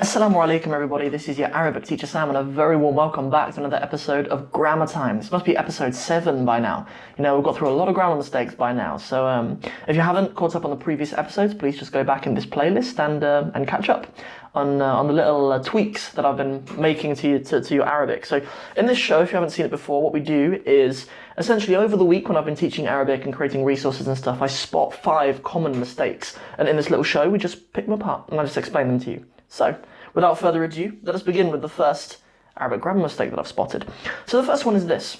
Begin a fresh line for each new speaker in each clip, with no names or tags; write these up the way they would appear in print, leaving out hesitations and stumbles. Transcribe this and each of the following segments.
Assalamu alaikum everybody, this is your Arabic teacher Sam and a very warm welcome back to another episode of Grammar Time. This must be episode 7 by now. You know, we've got through a lot of grammar mistakes by now, so if you haven't caught up on the previous episodes, please just go back in this playlist and catch up on the little tweaks that I've been making to your Arabic. So in this show, if you haven't seen it before, what we do is essentially over the week when I've been teaching Arabic and creating resources and stuff, I spot 5 common mistakes, and in this little show we just pick them apart and I just explain them to you. So, without further ado, let us begin with the first Arabic grammar mistake that I've spotted. So the first one is this.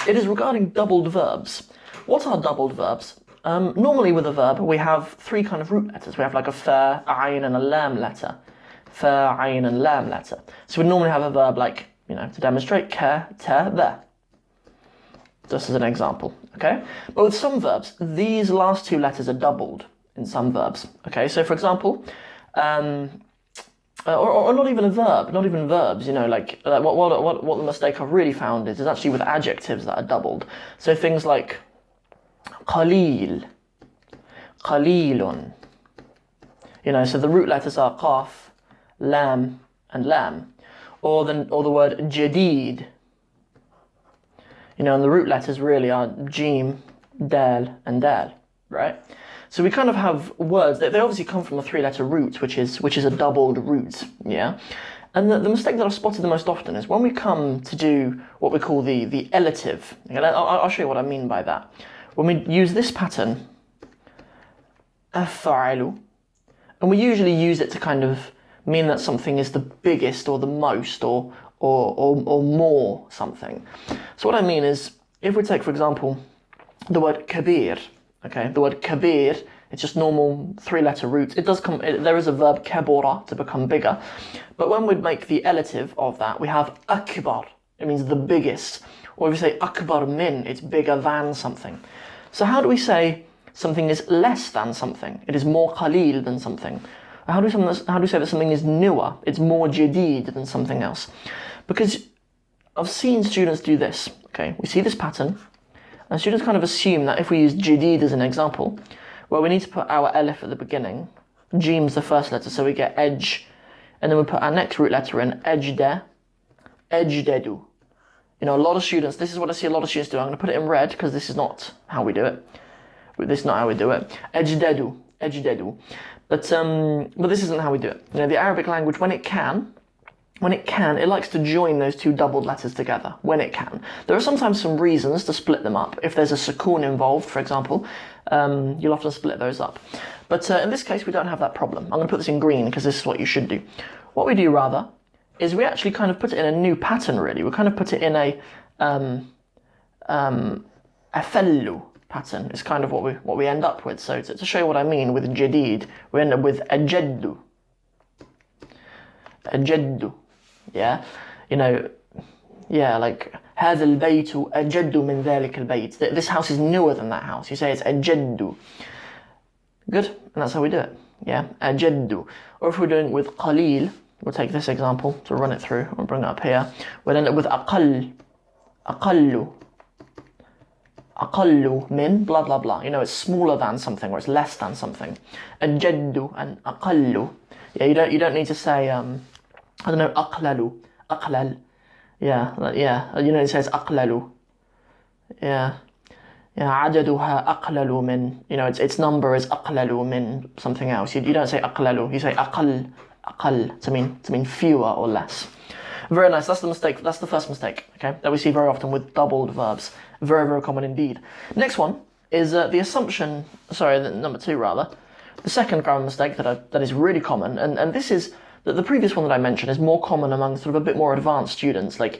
It is regarding doubled verbs. What are doubled verbs? Normally with a verb, we have 3 kind of root letters. We have like a fa, ayn, and a lam letter. Fa, ayn, and lam letter. So we normally have a verb like, you know, to demonstrate, ka, ta, the. Just as an example, okay? But with some verbs, these last 2 letters are doubled in some verbs, okay? So for example, or not even a verb, not even verbs, you know, like what the mistake I've really found is actually with adjectives that are doubled. So things like qaleel, qalilun, you know, so the root letters are qaf, lam, and lam, or the word jadid, you know, and the root letters really are jim, dal, and dal, right? So we kind of have words, they obviously come from a 3-letter root, which is a doubled root, yeah? And the mistake that I've spotted the most often is when we come to do what we call the elative. Okay, I'll show you what I mean by that. When we use this pattern, af'alu, and we usually use it to kind of mean that something is the biggest or the most or more something. So what I mean is, if we take, for example, the word kabir, okay, the word kabir, it's just normal 3-letter root. It does come, there is a verb kabura, to become bigger. But when we make the elative of that, we have akbar. It means the biggest. Or if we say akbar min, it's bigger than something. So how do we say something is less than something? It is more qalil than something. How do we say that something is newer? It's more jadid than something else. Because I've seen students do this, okay? We see this pattern, and students kind of assume that if we use jadid as an example, well, we need to put our alif at the beginning. Jim's the first letter, so we get edge. And then we put our next root letter in, ejda, ejdedu. You know, a lot of students, this is what I see a lot of students do. I'm going to put it in red because this is not how we do it. This is not how we do it. Ejdedu, ejdedu. But this isn't how we do it. You know, the Arabic language, when it can, it likes to join those 2 doubled letters together, when it can. There are sometimes some reasons to split them up. If there's a sukoon involved, for example, you'll often split those up. But in this case, we don't have that problem. I'm going to put this in green because this is what you should do. What we do, rather, is we actually kind of put it in a new pattern, really. We kind of put it in a fellu pattern. It's kind of what we end up with. So to show you what I mean with jadid, we end up with ajaddu. Ajaddu. Yeah, you know, yeah, like هذا البيت أجد من ذلك البيت. This house is newer than that house. You say it's أجد. Good, and that's how we do it. Yeah, أجد. Or if we're doing it with قليل, we'll take this example to run it through. We'll bring it up here. We'll end up with أقل, أقل, أقل من blah blah blah. You know, it's smaller than something or it's less than something. أجد and أقل. Yeah, you don't need to say I don't know, أقلل, أقلل. Yeah, you know it says أقلل. Yeah, عددها أقلل من, you know, its number is أقلل من something else. You don't say أقلل, you say أقل, أقل to mean fewer or less. Very nice, that's the mistake, that's the first mistake, okay, that we see very often with doubled verbs. Very, very common indeed. Next one is the assumption, number 2 rather, the second grammar mistake that is really common, and this is, the previous one that I mentioned is more common among sort of a bit more advanced students. Like,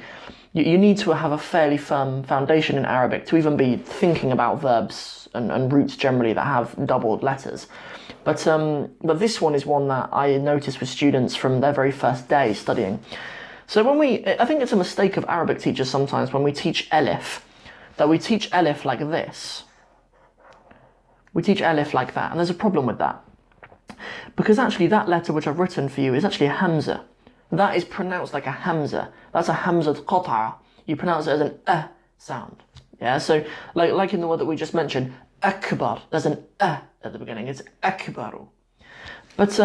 you need to have a fairly firm foundation in Arabic to even be thinking about verbs and roots generally that have doubled letters. But this one is one that I noticed with students from their very first day studying. So I think it's a mistake of Arabic teachers sometimes when we teach Elif, that we teach Elif like this. We teach Elif like that, and there's a problem with that. Because actually that letter which I've written for you is actually a Hamza. That is pronounced like a Hamza. That's a Hamza qat'a. You pronounce it as an sound. Yeah, so like in the word that we just mentioned, akbar, there's an at the beginning, it's akbaru. But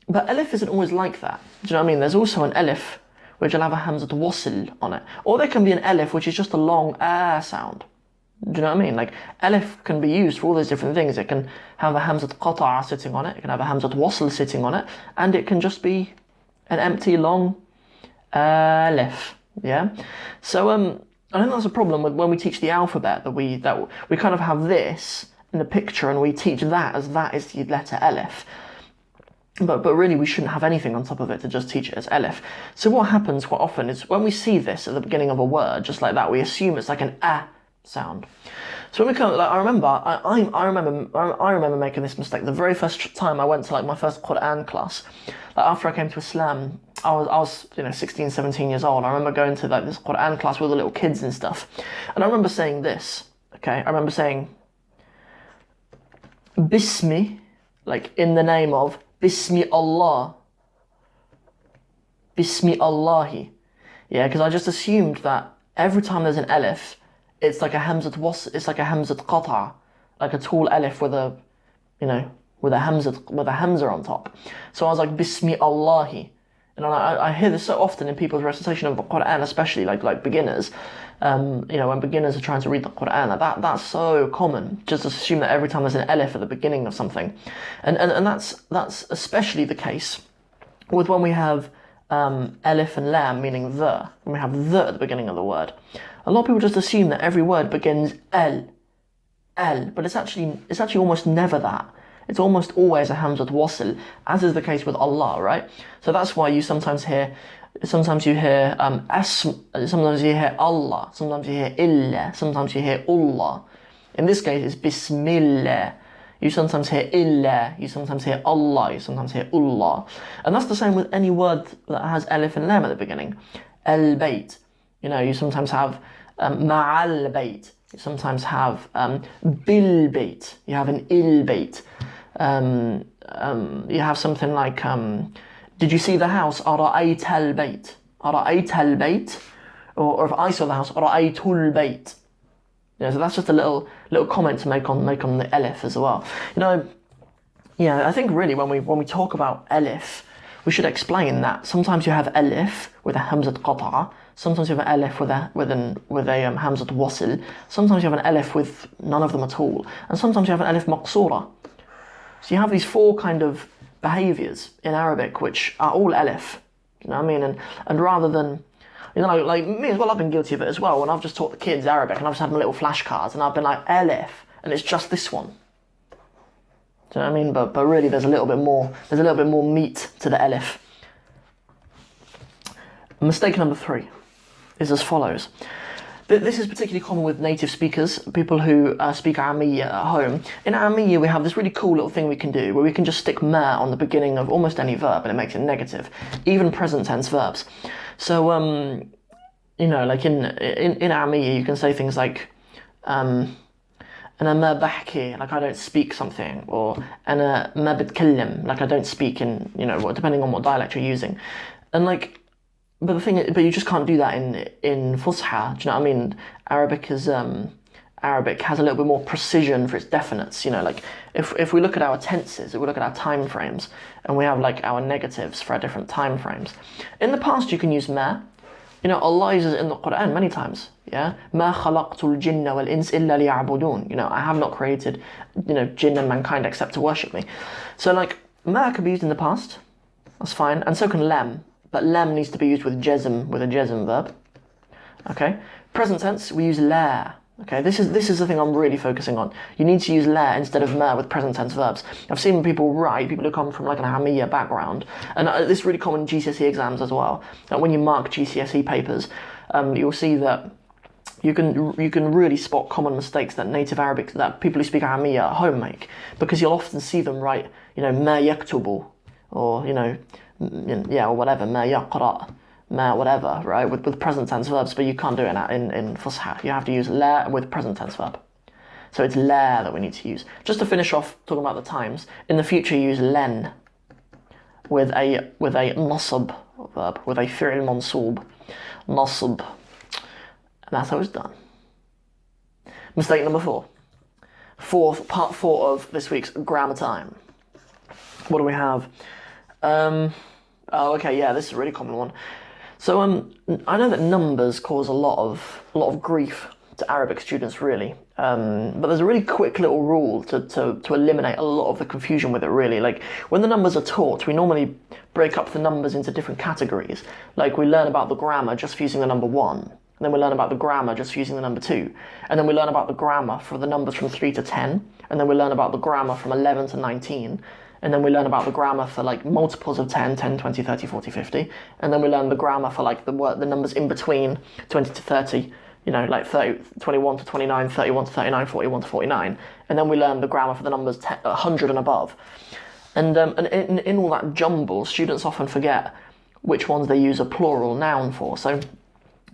But alif isn't always like that. Do you know what I mean? There's also an alif which will have a hamzat wasl on it. Or there can be an alif which is just a long sound. Do you know what I mean? Like, alif can be used for all those different things. It can have a hamzat qata'a sitting on it, it can have a hamzat wasl sitting on it, and it can just be an empty long alif. Yeah? So, I think that's a problem with when we teach the alphabet, that we kind of have this in the picture and we teach that as that is the letter alif. But really we shouldn't have anything on top of it to just teach it as alif. So what happens quite often is when we see this at the beginning of a word, just like that, we assume it's like an sound. So when we come, like, I remember making this mistake the very first time I went to like my first Quran class. Like after I came to Islam, I was 16, 17 years old. I remember going to like this Quran class with the little kids and stuff, and I remember saying this. Okay, I remember saying Bismi, like in the name of Bismi Allah, Bismi Allahi. Yeah, because I just assumed that every time there's an alif, it's like a hamzat qata', like a tall alif with a, with a hamza on top. So I was like Bismi Allahi, and I hear this so often in people's recitation of the Quran, especially like beginners. When beginners are trying to read the Quran, that's so common. Just assume that every time there's an alif at the beginning of something, and that's especially the case with when we have alif and lam, meaning the. When we have the at the beginning of the word, a lot of people just assume that every word begins al, but it's actually almost never that. It's almost always a hamzat wasl, as is the case with Allah, right? So that's why you sometimes hear sometimes you hear sometimes you hear Allah, sometimes you hear illa, sometimes you hear Allah. In this case, it's Bismillah. You sometimes hear illa, you sometimes hear Allah, you sometimes hear ullah. And that's the same with any word that has alif and lam at the beginning. Al-bayt. You sometimes have ma'al bayt. You sometimes have bil bayt. You have an il bayt. You have something like did you see the house? Ara'ayt al-bayt. Ara'ayt al-bayt. Or if I saw the house, Ara'aytul bayt. So that's just a little comment to make on the alif as well. I think really when we talk about alif, we should explain that sometimes you have alif with a hamzat qata'a, sometimes you have an alif with a hamzat wasl, sometimes you have an alif with none of them at all, and sometimes you have an alif maqsura. So you have these four kind of behaviours in Arabic which are all alif. You know what I mean? And rather than like me as well, I've been guilty of it as well. When I've just taught the kids Arabic and I've just had my little flashcards and I've been like alif, and it's just this one. Do you know what I mean? But really, there's a little bit more meat to the alif. Mistake number 3 is as follows. This is particularly common with native speakers, people who speak Ammiya at home. In Ammiya, we have this really cool little thing we can do where we can just stick ma on the beginning of almost any verb and it makes it negative, even present tense verbs. So, like in Ammiya, you can say things like, أنا ما بحكي, like I don't speak something, or أنا ما بتكلم, like I don't speak in, depending on what dialect you're using. And like, but you just can't do that in Fusha. Do you know what I mean? Arabic has a little bit more precision for its definites. Like if we look at our tenses, if we look at our time frames, and we have like our negatives for our different time frames. In the past, you can use ma. Allah uses it in the Quran many times. Yeah, ma khalaqtul jinna wal ins illa liya'budun. I have not created, jinn and mankind except to worship me. So like ma can be used in the past. That's fine, and so can lam. But lam needs to be used with a jazm verb. Okay. Present tense, we use la. Okay. This is the thing I'm really focusing on. You need to use la instead of ma with present tense verbs. I've seen people who come from like an Hamiyya background, and this is really common in GCSE exams as well. That when you mark GCSE papers, you'll see that you can really spot common mistakes that people who speak Hamiyya at home make, because you'll often see them write, ma yaktubu, or or whatever, ma yaqra, ma whatever, right, with present tense verbs, but you can't do it in Fusha. You have to use la with present tense verb. So it's la that we need to use. Just to finish off talking about the times, in the future use len with a nasab verb, with a fi'l mansoob, nasab. And that's how it's done. Mistake number 4. Part 4 of this week's grammar time. What do we have? Oh, okay, yeah, this is a really common one. So I know that numbers cause a lot of grief to Arabic students, really. But there's a really quick little rule to eliminate a lot of the confusion with it, really. Like when the numbers are taught, we normally break up the numbers into different categories. Like we learn about the grammar just for using the number one, and then we learn about the grammar just for using the number two, and then we learn about the grammar for the numbers from 3 to 10, and then we learn about the grammar from 11 to 19. And then we learn about the grammar for like multiples of 10, 10, 20, 30, 40, 50. And then we learn the grammar for like the numbers in between 20 to 30, you know, like 30, 21 to 29, 31 to 39, 41 to 49. And then we learn the grammar for the numbers 100 and above. And in all that jumble, students often forget which ones they use a plural noun for. So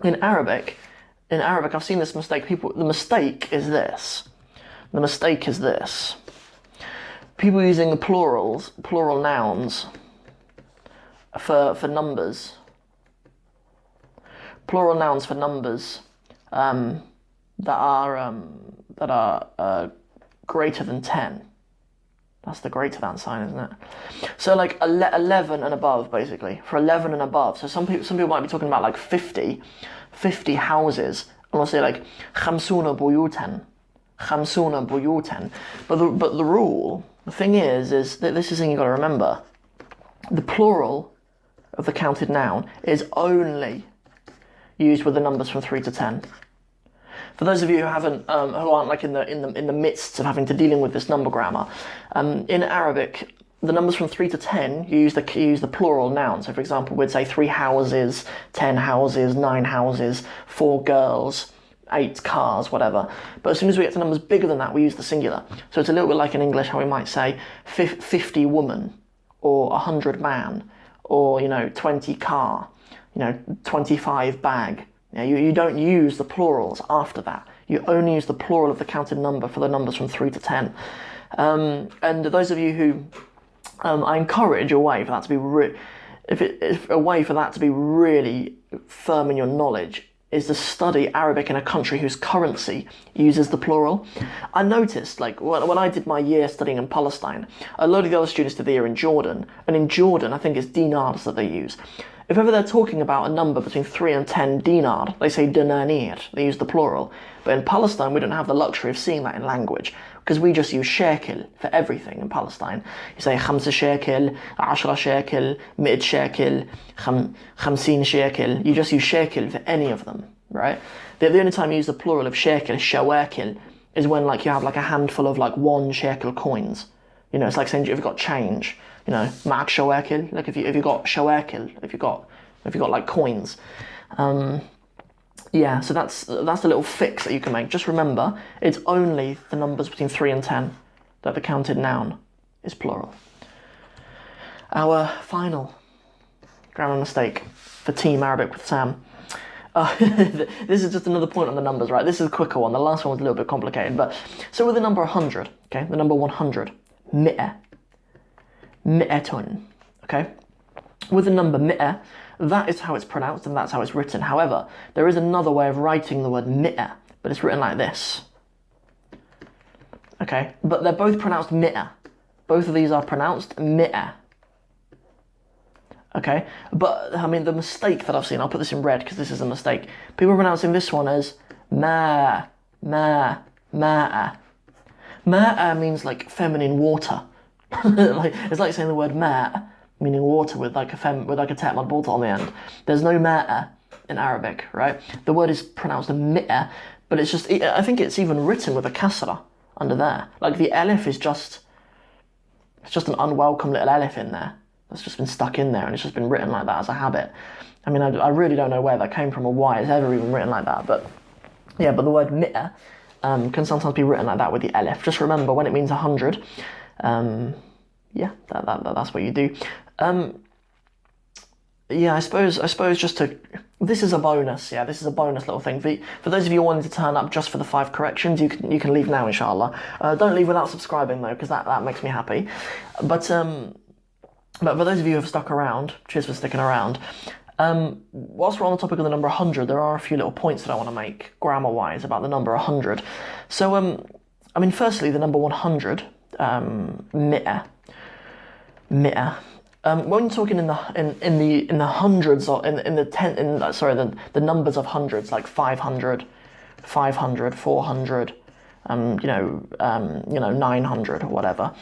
in Arabic, I've seen this mistake. The mistake is this. The mistake is this. People using the plural nouns for numbers. Plural nouns for numbers that are greater than 10. That's the greater than sign, isn't it? So like 11 and above, basically. For 11 and above. So some people might be talking about like 50 houses. And we'll say like خمسون بيوتا. خمسون بيوتا. But the rule, the thing is that this is the thing you've got to remember. The plural of the counted noun is only used with the numbers from 3 to 10. For those of you who aren't like in the midst of having to dealing with this number grammar, in Arabic, the numbers from 3 to 10 you use the plural noun. So, for example, we'd say 3 houses, 10 houses, 9 houses, 4 girls, 8 cars, whatever. But as soon as we get to numbers bigger than that, we use the singular. So it's a little bit like in English how we might say 50 woman, or 100 man, or 20 car, 25 bag. You don't use the plurals after that. You only use the plural of the counted number for the numbers from 3 to 10. And those of you who I encourage a way for that to be really firm in your knowledge is to study Arabic in a country whose currency uses the plural. I noticed, like, when I did my year studying in Palestine, a load of the other students did the year in Jordan, and in Jordan, I think it's dinars that they use. If ever they're talking about a number between 3 and 10 dinar, they say dinanir, they use the plural. But in Palestine, we don't have the luxury of seeing that in language, because we just use shekel for everything in Palestine. You say خمسة shekel, 10 shekel, 100 shekel, 50 shekel. You just use shekel for any of them, right? The only time you use the plural of shekel, shawakil, is when like you have like a handful of like 1 shekel coins. It's like saying if you've got change, ma'ak shawakil, like if you got shawakil, if you got like coins. Yeah, so that's the little fix that you can make. Just remember, it's only the numbers between 3 and 10 that the counted noun is plural. Our final grammar mistake for Team Arabic with Sam. This is just another point on the numbers, right? This is a quicker one. The last one was a little bit complicated, but so with the number 100, okay, the number 100, mi'ah, mi'atun, okay? With the number mi'ah, that is how it's pronounced and that's how it's written. However, there is another way of writing the word mi'ah, but it's written like this. Okay, but they're both pronounced mi'ah. Both of these are pronounced mi'ah. Okay, but I mean the mistake that I've seen, I'll put this in red because this is a mistake. People are pronouncing this one as ma'a. Ma'a means like feminine water. It's like saying the word ma', meaning water with like a ta' madbuta on the end. There's no ma'a in Arabic, right? The word is pronounced mi'a, but it's just, I think it's even written with a kasra under there. Like the alif is just an unwelcome little alif in there. That's just been stuck in there and it's just been written like that as a habit. I mean, I really don't know where that came from or why it's ever even written like that, but yeah, but the word mi'a can sometimes be written like that with the alif. Just remember, when it means 100, yeah, that's what you do. Yeah, I suppose this is a bonus. Yeah, this is a bonus little thing. For those of you wanting to turn up just for the 5 corrections, you can leave now, inshallah. Don't leave without subscribing though, because that makes me happy. But for those of you who have stuck around, cheers for sticking around. Whilst we're on the topic of the number 100, there are a few little points that I want to make grammar-wise about the number 100. So, I mean, firstly, the number 100, mi'ah. When you're talking in the hundreds or in the ten in sorry the numbers of hundreds like 500, 500, 400, 900 or whatever,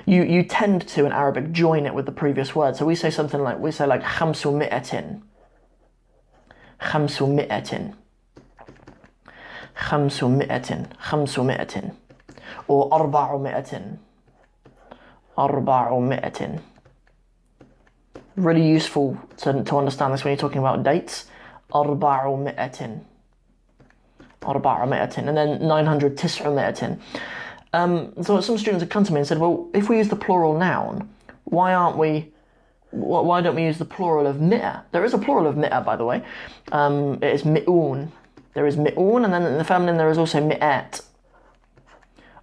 you tend to in Arabic join it with the previous word. So we say something like خمسمائة, خمسمائة, خمسمائة, خمسمائة, or أربعمائة, أربعمائة. Really useful to understand this when you're talking about dates. أربعمائة, أربعمائة, and then 900, تسعمائة. So some students have come to me and said, well, if we use the plural noun, why don't we use the plural of mi'ah? There is a plural of mi'ah, by the way. It is mi'un. There is mi'un, and then in the feminine there is also mi'at.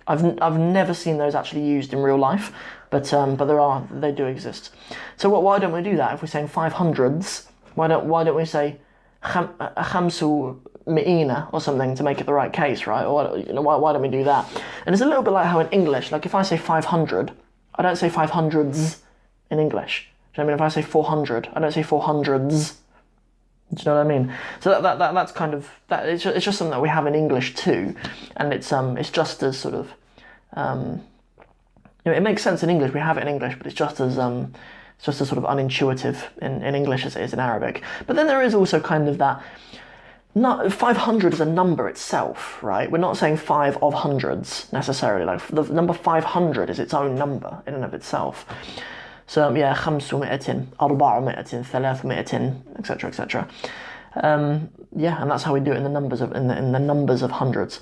I've never seen those actually used in real life, but they do exist. So why don't we do that? If we're saying 500s, why don't we say khamsu mi'ina or something to make it the right case, right? Or why don't we do that? And it's a little bit like how in English, like if I say 500, I don't say 500s in English. Do you know what I mean? If I say 400, I don't say 400s. Do you know what I mean? So that's kind of that. It's just something that we have in English too, and it's just as sort of it makes sense in English. We have it in English, but it's just as sort of unintuitive in English as it is in Arabic. But then there is also kind of that. Not 500 is a number itself, right? We're not saying 5 of hundreds necessarily. Like the number 500 is its own number in and of itself. So yeah, 500, 400, 300, etc., etc. Yeah, and that's how we do it in the numbers of in the numbers of hundreds.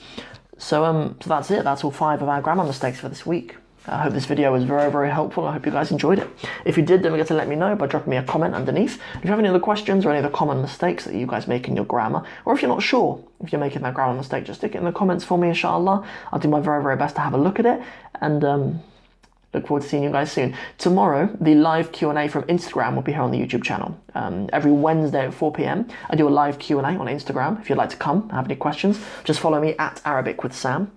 So that's it. That's all 5 of our grammar mistakes for this week. I hope this video was very, very helpful. I hope you guys enjoyed it. If you did, don't forget to let me know by dropping me a comment underneath. If you have any other questions or any other common mistakes that you guys make in your grammar, or if you're not sure if you're making that grammar mistake, just stick it in the comments for me, inshallah. I'll do my very, very best to have a look at it, and look forward to seeing you guys soon. Tomorrow, the live Q&A from Instagram will be here on the YouTube channel. Every Wednesday at 4 p.m, I do a live Q&A on Instagram. If you'd like to come and have any questions, just follow me at Arabic with Sam.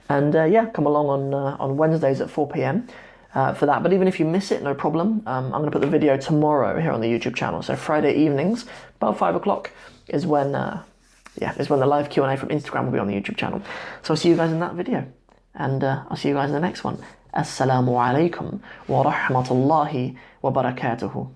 And yeah, come along on Wednesdays at 4 p.m. For that. But even if you miss it, no problem. I'm going to put the video tomorrow here on the YouTube channel. So Friday evenings, about 5 o'clock, is when the live Q&A from Instagram will be on the YouTube channel. So I'll see you guys in that video. And I'll see you guys in the next one. Assalamu alaikum wa rahmatullahi wa barakatuhu.